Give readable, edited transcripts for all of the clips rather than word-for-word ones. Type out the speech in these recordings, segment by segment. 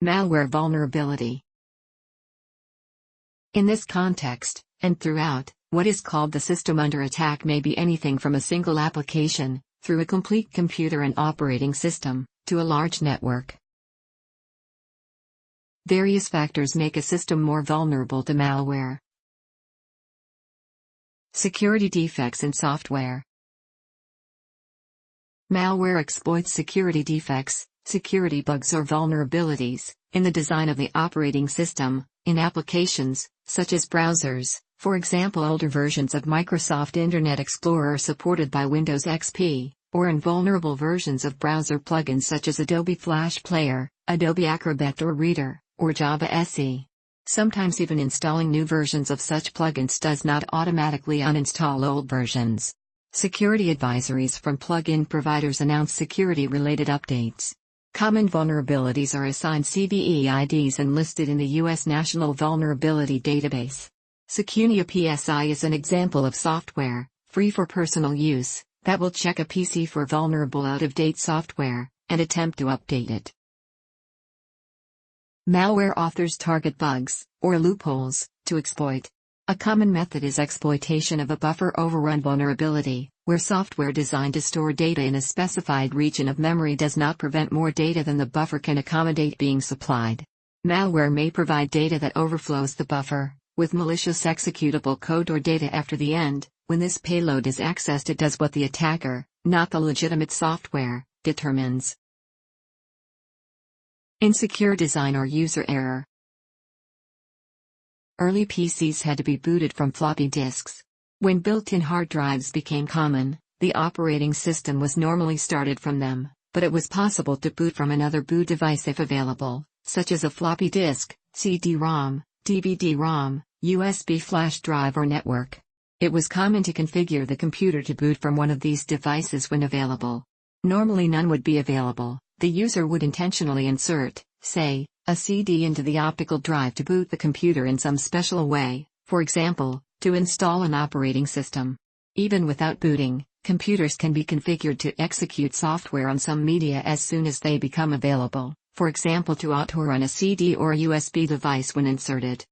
Malware vulnerability. In this context, and throughout, what is called the system under attack may be anything from a single application, through a complete computer and operating system, to a large network. Various factors make a system more vulnerable to malware. Security defects in software. Malware exploits security defects, security bugs or vulnerabilities, in the design of the operating system, in applications, such as browsers. For example, older versions of Microsoft Internet Explorer are supported by Windows XP, or in vulnerable versions of browser plugins such as Adobe Flash Player, Adobe Acrobat or Reader, or Java SE. Sometimes even installing new versions of such plugins does not automatically uninstall old versions. Security advisories from plugin providers announce security-related updates. Common vulnerabilities are assigned CVE IDs and listed in the U.S. National Vulnerability Database. Secunia PSI is an example of software, free for personal use, that will check a PC for vulnerable out-of-date software, and attempt to update it. Malware authors target bugs, or loopholes, to exploit. A common method is exploitation of a buffer overrun vulnerability, where software designed to store data in a specified region of memory does not prevent more data than the buffer can accommodate being supplied. Malware may provide data that overflows the buffer, with malicious executable code or data after the end. When this payload is accessed, it does what the attacker, not the legitimate software, determines. Insecure design or user error. Early PCs had to be booted from floppy disks. When built-in hard drives became common, the operating system was normally started from them, but it was possible to boot from another boot device if available, such as a floppy disk, CD-ROM, DVD-ROM, USB flash drive or network. It was common to configure the computer to boot from one of these devices when available. Normally none would be available. The user would intentionally insert, say, a CD into the optical drive to boot the computer in some special way, for example, to install an operating system. Even without booting, computers can be configured to execute software on some media as soon as they become available, for example to auto-run a CD or USB device when inserted.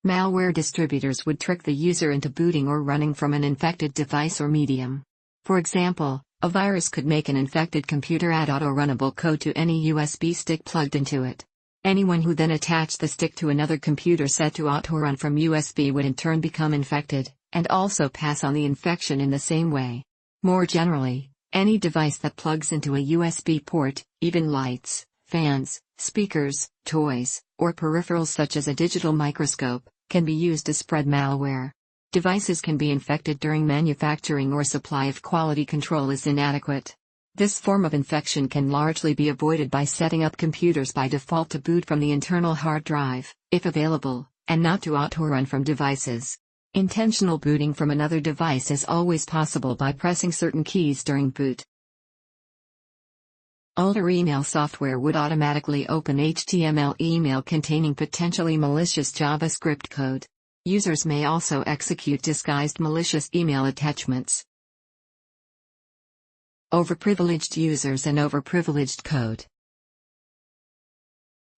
Malware distributors would trick the user into booting or running from an infected device or medium. For example, a virus could make an infected computer add auto-runnable code to any USB stick plugged into it. Anyone who then attached the stick to another computer set to auto-run from USB would in turn become infected, and also pass on the infection in the same way. More generally, any device that plugs into a USB port, even lights, fans, speakers, toys, or peripherals such as a digital microscope, can be used to spread malware. Devices can be infected during manufacturing or supply if quality control is inadequate. This form of infection can largely be avoided by setting up computers by default to boot from the internal hard drive, if available, and not to auto-run from devices. Intentional booting from another device is always possible by pressing certain keys during boot. Older email software would automatically open HTML email containing potentially malicious JavaScript code. Users may also execute disguised malicious email attachments. Overprivileged users and overprivileged code.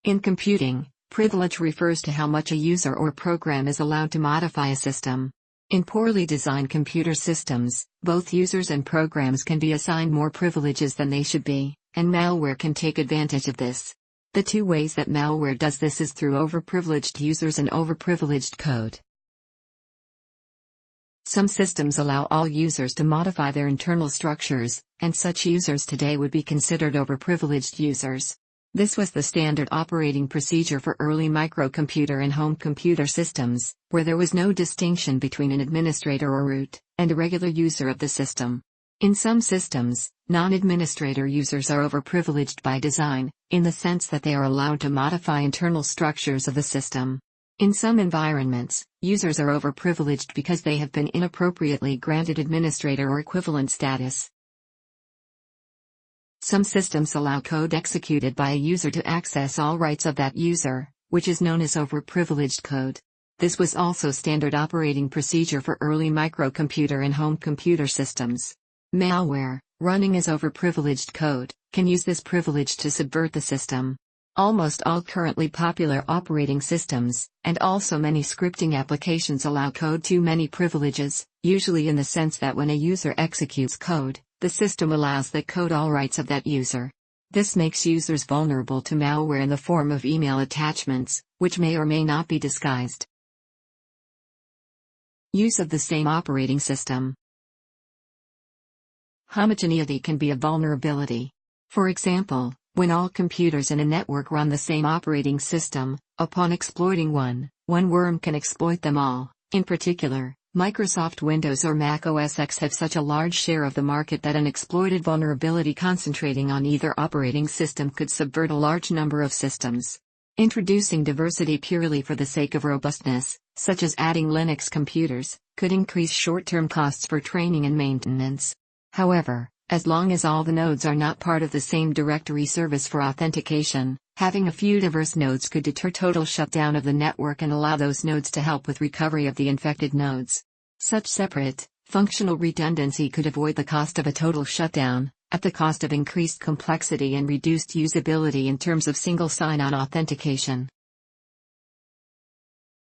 In computing, privilege refers to how much a user or program is allowed to modify a system. In poorly designed computer systems, both users and programs can be assigned more privileges than they should be, and malware can take advantage of this. The two ways that malware does this is through overprivileged users and overprivileged code. Some systems allow all users to modify their internal structures, and such users today would be considered overprivileged users. This was the standard operating procedure for early microcomputer and home computer systems, where there was no distinction between an administrator or root, and a regular user of the system. In some systems, non-administrator users are overprivileged by design, in the sense that they are allowed to modify internal structures of the system. In some environments, users are overprivileged because they have been inappropriately granted administrator or equivalent status. Some systems allow code executed by a user to access all rights of that user, which is known as overprivileged code. This was also standard operating procedure for early microcomputer and home computer systems. Malware, running as overprivileged code, can use this privilege to subvert the system. Almost all currently popular operating systems, and also many scripting applications, allow code too many privileges, usually in the sense that when a user executes code, the system allows the code all rights of that user. This makes users vulnerable to malware in the form of email attachments, which may or may not be disguised. Use of the same operating system. Homogeneity can be a vulnerability. For example, when all computers in a network run the same operating system, upon exploiting one worm can exploit them all. In particular, Microsoft Windows or Mac OS X have such a large share of the market that an exploited vulnerability concentrating on either operating system could subvert a large number of systems. Introducing diversity purely for the sake of robustness, such as adding Linux computers, could increase short-term costs for training and maintenance. However, as long as all the nodes are not part of the same directory service for authentication, having a few diverse nodes could deter total shutdown of the network and allow those nodes to help with recovery of the infected nodes. Such separate, functional redundancy could avoid the cost of a total shutdown, at the cost of increased complexity and reduced usability in terms of single sign-on authentication.